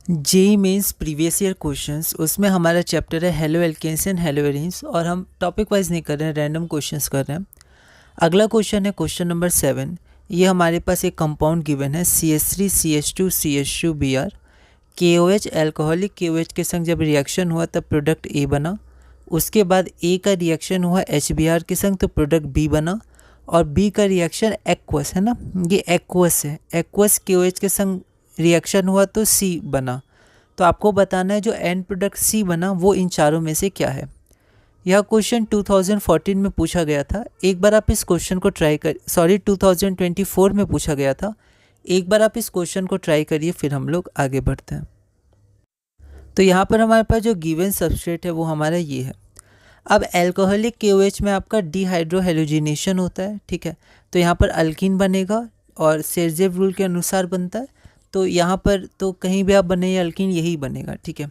JEE Mains previous year questions, उसमें हमारा chapter है haloalkanes and haloarenes, और हम टॉपिक वाइज नहीं कर रहे हैं, रैंडम क्वेश्चंस कर रहे हैं। अगला क्वेश्चन है क्वेश्चन नंबर 7। ये हमारे पास एक कंपाउंड गिवन है CH3 CH2 CH2 Br। KOH alcoholic KOH के संग जब रिएक्शन हुआ तब प्रोडक्ट A बना। उसके बाद A का रिएक्शन हुआ HBr के संग तो प्रोडक्ट B बना, और B का रिएक्शन एक्वस है ना, ये एक्वस है, एक्वस KOH के संग रिएक्शन हुआ तो C बना। तो आपको बताना है जो एंड प्रोडक्ट C बना वो इन चारों में से क्या है। यह क्वेश्चन 2014 में पूछा गया था। एक बार आप इस क्वेश्चन को ट्राई कर 2024 में पूछा गया था। एक बार आप इस क्वेश्चन को ट्राई करिए, फिर हम लोग आगे बढ़ते हैं। तो यहाँ पर हमारे पास जो गिवन सबस्ट्रेट है वो हमारा ये है। अब एल्कोहलिक KOH में आपका डिहाइड्रोहेलोजिनेशन होता है, ठीक है। तो यहाँ पर अल्कीन बनेगा और सेरजेव रूल के अनुसार बनता है। तो यहाँ पर तो कहीं भी आप बने अल्कीन यही बनेगा, ठीक है।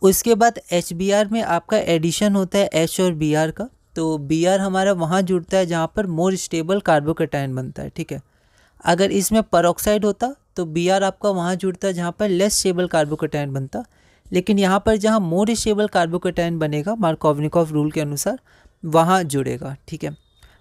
उसके बाद HBr में आपका एडिशन होता है H और Br का। तो Br हमारा वहाँ जुड़ता है जहाँ पर मोर स्टेबल कार्बोकैटायन बनता है, ठीक है। अगर इसमें परऑक्साइड होता तो Br आपका वहाँ जुड़ता है जहाँ पर लेस स्टेबल कार्बोकैटायन बनता। लेकिन यहाँ पर जहाँ मोर स्टेबल कार्बोकैटायन बनेगा मार्कोवनिकॉफ रूल के अनुसार वहाँ जुड़ेगा, ठीक है।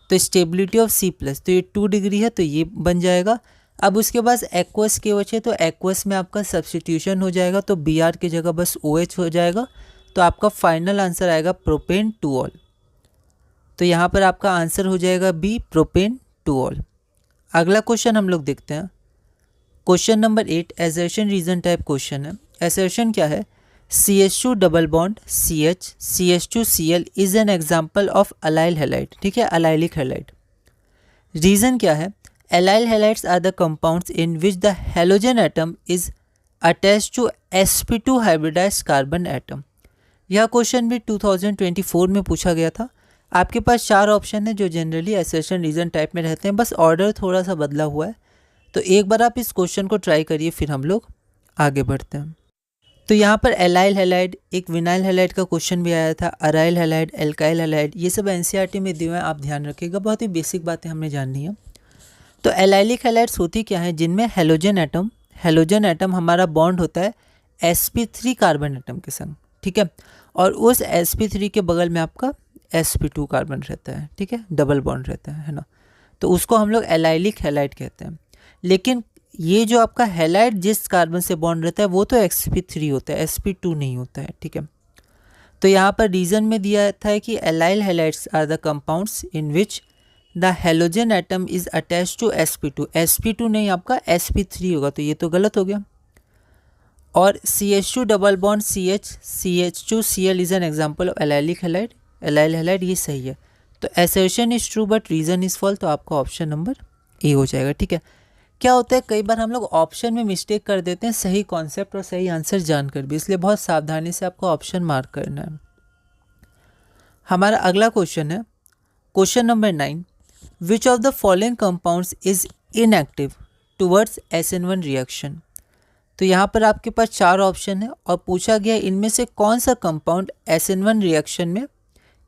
तो स्टेबिलिटी ऑफ C+, तो ये 2 डिग्री है तो ये बन जाएगा। अब उसके बाद एक्वस KOH है तो एक्वस में आपका सब्सटीट्यूशन हो जाएगा, तो Br की जगह बस OH हो जाएगा। तो आपका फाइनल आंसर आएगा प्रोपेन टू ऑल। तो यहाँ पर आपका आंसर हो जाएगा B, प्रोपेन टू ऑल। अगला क्वेश्चन हम लोग देखते हैं। Question number 8 assertion reason type question है। एसर्शन क्या है? CH2 double bond CH CH2Cl is an example of allyl halide, ठीक है, अलाइलिक हैलाइड। रीजन क्या है? Allyl halides are the compounds in which the halogen atom is attached to sp2 hybridized carbon atom। यह question भी 2024 में पूछा गया था। आपके पास 4 ऑप्शन है जो जनरली एसर्शन रीजन टाइप में रहते हैं, बस ऑर्डर थोड़ा सा बदला हुआ है। तो एक बार आप इस क्वेश्चन को ट्राई करिए, फिर हम लोग आगे बढ़ते हैं। तो यहाँ पर एलाइल हैलाइड, एक विनाइल हैलाइड का क्वेश्चन भी आया था, अराइल हैलाइड, एल्काइल हैलाइड, ये सब NCERT में दिए हैं, आप ध्यान रखिएगा, बहुत ही बेसिक बातें हमने जाननी है। तो एलाइलिक हैलाइड्स होती क्या है? जिनमें हेलोजन एटम हमारा बॉन्ड होता है sp3 कार्बन एटम के संग, ठीक है, और उस sp3 के बगल में आपका sp2 कार्बन रहता है, ठीक है, डबल बॉन्ड रहता है ना। तो उसको हम लोग एलाइलिक हैलाइड कहते हैं। लेकिन ये जो आपका हैलाइड जिस कार्बन से बॉन्ड रहता है वो तो sp3 होता है, sp2 नहीं होता है, ठीक है। तो यहाँ पर रीजन में दिया था कि allyl halides are the compounds in which the halogen atom is attach to sp2। sp2 नहीं, आपका sp3 होगा, तो ये तो गलत हो गया। और CH2 double bond CH CH2Cl is an example of allylic halide, allyl halide, ये सही है। तो assertion is true but reason is false, तो आपका ऑप्शन नंबर ए हो जाएगा, ठीक है। क्या होता है कई बार हम लोग ऑप्शन में मिस्टेक कर देते हैं सही कॉन्सेप्ट और सही आंसर जानकर भी, इसलिए बहुत सावधानी से आपको ऑप्शन मार्क करना है। हमारा अगला क्वेश्चन है question number 9। Which of the following compounds is inactive towards SN1 reaction? तो यहाँ पर आपके पास 4 ऑप्शन है और पूछा गया इनमें से कौन सा कंपाउंड SN1 रिएक्शन में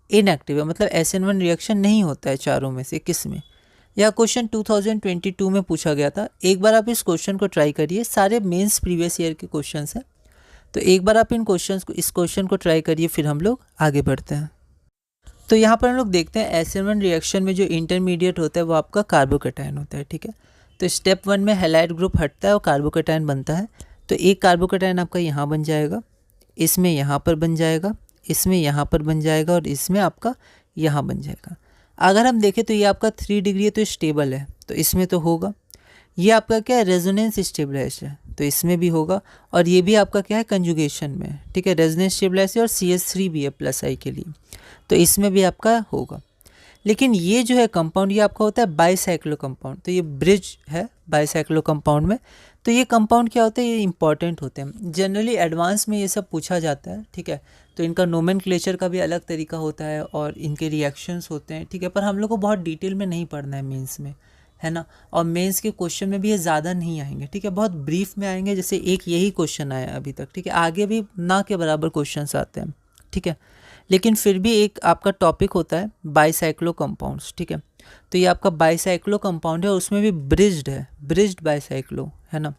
इनएक्टिव है, मतलब SN1 रिएक्शन नहीं होता है चारों में से किस में। यह क्वेश्चन 2022 में पूछा गया था। एक बार आप इस क्वेश्चन को ट्राई करिए, सारे मेंस प्रीवियस ईयर के क्वेश्चंस हैं। तो एक बार आप इस क्वेश्चन को ट्राई करिए, फिर हम लोग आगे बढ़ते हैं। तो यहाँ पर हम लोग देखते हैं SN1 रिएक्शन में जो इंटरमीडिएट होता है वो आपका कार्बोकैटायन होता है, ठीक है। तो स्टेप 1 में हैलाइड ग्रुप हटता है और कार्बोकैटायन बनता है। तो एक कार्बोकैटायन आपका यहाँ बन जाएगा, इसमें यहाँ पर बन जाएगा, इसमें यहाँ पर बन जाएगा, और इसमें आपका यहाँ बन जाएगा। अगर हम देखें तो ये आपका 3 डिग्री है तो स्टेबल है, तो इसमें तो होगा। ये आपका क्या है? रेजोनेंस स्टेबलाइज्ड है, तो इसमें भी होगा। और ये भी आपका क्या है? कंजुगेशन में, ठीक है, रेजोनेंस स्टेबलाइज्ड, और CH3 भी है +I के लिए, तो इसमें भी आपका होगा। लेकिन ये जो है कंपाउंड, ये आपका होता है बाईसाइक्लो कंपाउंड। तो ये ब्रिज है बाईसाइक्लो कंपाउंड में। तो ये कंपाउंड क्या होते हैं? ये इंपॉर्टेंट होते हैं, जनरली एडवांस में ये सब पूछा जाता है, ठीक है। तो इनका नोमेनक्लेचर का भी अलग तरीका होता है और इनके रिएक्शंस होते हैं, ठीक है। पर हम लोग को बहुत डिटेल में नहीं पढ़ना है मेंस में, है ना। और मेंस के क्वेश्चन में भी ये ज़्यादा नहीं आएंगे, ठीक है, बहुत ब्रीफ में आएंगे। जैसे एक यही क्वेश्चन आया अभी तक, ठीक है, आगे भी ना के बराबर क्वेश्चंस आते हैं, ठीक है। लेकिन फिर भी एक आपका टॉपिक होता है बाईसाइक्लो कंपाउंड्स, ठीक है। तो ये आपका बाईसाइक्लो कंपाउंड है, उसमें भी ब्रिज्ड है, ब्रिज्ड बाईसाइक्लो, है ना।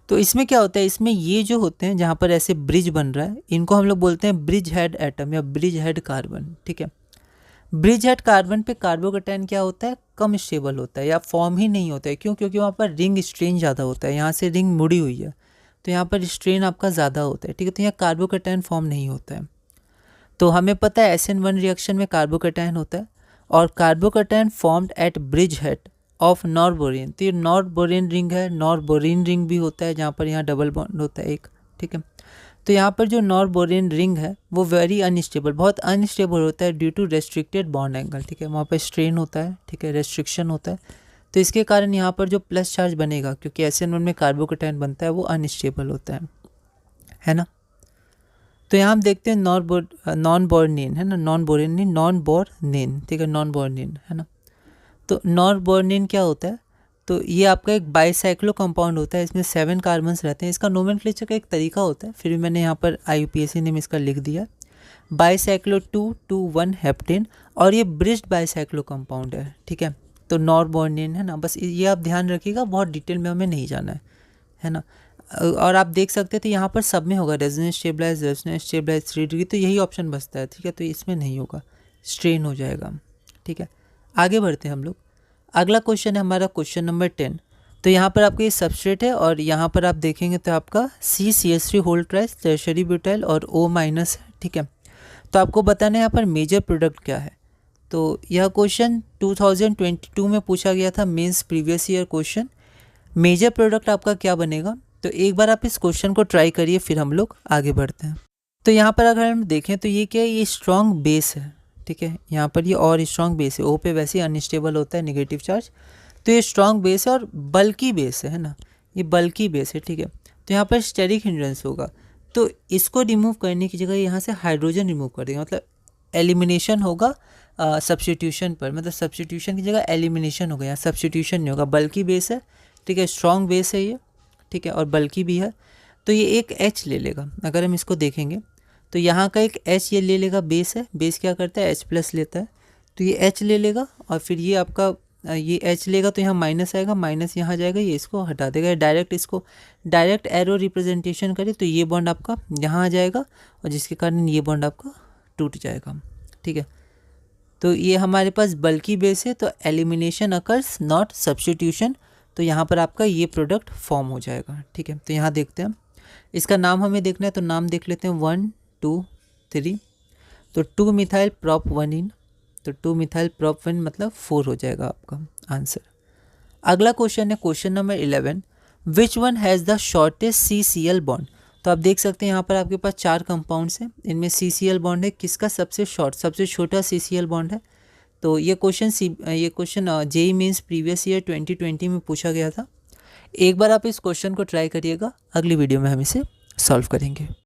तो इसमें क्या होता है, इसमें ये जो होते हैं जहाँ पर ऐसे ब्रिज बन रहा है, इनको हम लोग बोलते हैं ब्रिज हेड एटम या ब्रिज हेड कार्बन, ठीक है। ब्रिज हेड कार्बन पे कार्बोकैटायन क्या होता है, कम स्टेबल होता है या फॉर्म ही नहीं होता है। क्यों? क्योंकि वहाँ पर रिंग स्ट्रेन ज़्यादा होता है, यहाँ से रिंग मुड़ी हुई है तो यहाँ पर स्ट्रेन आपका ज़्यादा होता है, ठीक है। तो यहाँ कार्बोकैटायन फॉर्म नहीं होता है। तो हमें पता है SN1 रिएक्शन में कार्बोकैटायन होता है और carbocation formed at bridgehead of norbornene. तो ये नॉरबोरिन रिंग है, नॉरबोरिन रिंग भी होता है जहाँ पर यहाँ डबल बॉन्ड होता है एक, ठीक है। तो यहाँ पर जो नॉरबोरिन रिंग है वो वेरी अनस्टेबल, बहुत अनस्टेबल होता है due to restricted bond angle, ठीक है। वहाँ पर स्ट्रेन होता है, ठीक है, रेस्ट्रिक्शन होता है। तो इसके कारण यहाँ पर जो प्लस चार्ज बनेगा, क्योंकि SN1 में कार्बोकैटायन बनता है, वो अनस्टेबल होता है ना। तो यहाँ हम देखते हैं नॉन बोर्निन है ना, नॉन बोर्निन, ठीक है, नॉन बोर्निन है ना। तो नॉन बोर्निन क्या होता है, तो ये आपका एक बाईसाइक्लो कंपाउंड होता है, इसमें 7 कार्बन्स रहते हैं। इसका नोमेनक्लेचर का एक तरीका होता है, फिर भी मैंने यहाँ पर IUPAC ने इसका लिख दिया, बाईसाइक्लो 2,2,1 हेप्टेन, और ये ब्रिज्ड बाईसाइक्लो कंपाउंड है, ठीक है। तो नॉरबोर्निन है ना, बस ये आप ध्यान रखिएगा, बहुत डिटेल में हमें नहीं जाना है ना। और आप देख सकते थे यहाँ पर सब में होगा रेजोनेंस स्टेबलाइज 3 डिग्री, तो यही ऑप्शन बचता है, ठीक है। तो इसमें नहीं होगा, स्ट्रेन हो जाएगा, ठीक है। आगे बढ़ते हैं हम लोग। अगला क्वेश्चन है हमारा क्वेश्चन नंबर 10। तो यहाँ पर आपका ये सबस्ट्रेट है और यहाँ पर आप देखेंगे तो आपका CCH3 होल ट्राइस टर्शरी ब्यूटाइल और O- है, ठीक है। तो आपको बताना है यहाँ पर मेजर प्रोडक्ट क्या है। तो यह क्वेश्चन 2022 में पूछा गया था, Mains previous year question. Major product आपका क्या बनेगा, तो एक बार आप इस क्वेश्चन को ट्राई करिए, फिर हम लोग आगे बढ़ते हैं। तो यहाँ पर अगर हम देखें तो ये क्या है, ये स्ट्रॉन्ग बेस है, ठीक है। यहाँ पर ये और स्ट्रॉन्ग बेस है, O पे वैसे ही अनस्टेबल होता है नेगेटिव चार्ज, तो ये स्ट्रॉन्ग बेस है और बल्कि बेस है ना, ये बल्कि बेस है, ठीक है। तो यहाँ पर स्टेरिक हिंड्रेंस होगा, तो इसको रिमूव करने की जगह यहाँ से हाइड्रोजन रिमूव कर देंगे, मतलब एलिमिनेशन होगा सब्स्टिट्यूशन पर, मतलब सब्स्टिट्यूशन की जगह एलिमिनेशन होगा, यहाँ सब्स्टिट्यूशन नहीं होगा। बल्कि बेस है, ठीक है, स्ट्रॉन्ग बेस है ये, ठीक है, और बल्कि भी है। तो ये एक H ले लेगा, अगर हम इसको देखेंगे तो यहाँ का एक H ये ले लेगा, बेस है, बेस क्या करता है H+ लेता है, तो ये H ले लेगा और फिर ये आपका ये H लेगा तो यहाँ माइनस आएगा, माइनस यहाँ जाएगा, ये इसको हटा देगा। डायरेक्ट इसको डायरेक्ट एरो रिप्रेजेंटेशन करें तो ये बॉन्ड आपका यहाँ आ जाएगा और जिसके कारण ये बॉन्ड आपका टूट जाएगा, ठीक है। तो ये हमारे पास बल्कि बेस है, तो एलिमिनेशन अकर्स नॉट सब्स्टिट्यूशन, तो यहाँ पर आपका ये प्रोडक्ट फॉर्म हो जाएगा, ठीक है। तो यहाँ देखते हैं, इसका नाम हमें देखना है, तो नाम देख लेते हैं 1 2 3। तो 2 मिथाइल प्रॉप 1 इन, तो 2 मिथाइल प्रॉप 1 मतलब 4 हो जाएगा आपका आंसर। अगला क्वेश्चन है question number 11, which one has the shortest CCl bond. तो आप देख सकते हैं यहाँ पर आपके पास 4 कंपाउंड्स हैं, इनमें CCl बॉन्ड है, किसका सबसे शॉर्ट, सबसे छोटा CCl बॉन्ड है। तो ये question JEE Mains previous year 2020 में पूछा गया था। एक बार आप इस क्वेश्चन को ट्राई करिएगा, अगली वीडियो में हम इसे सॉल्व करेंगे।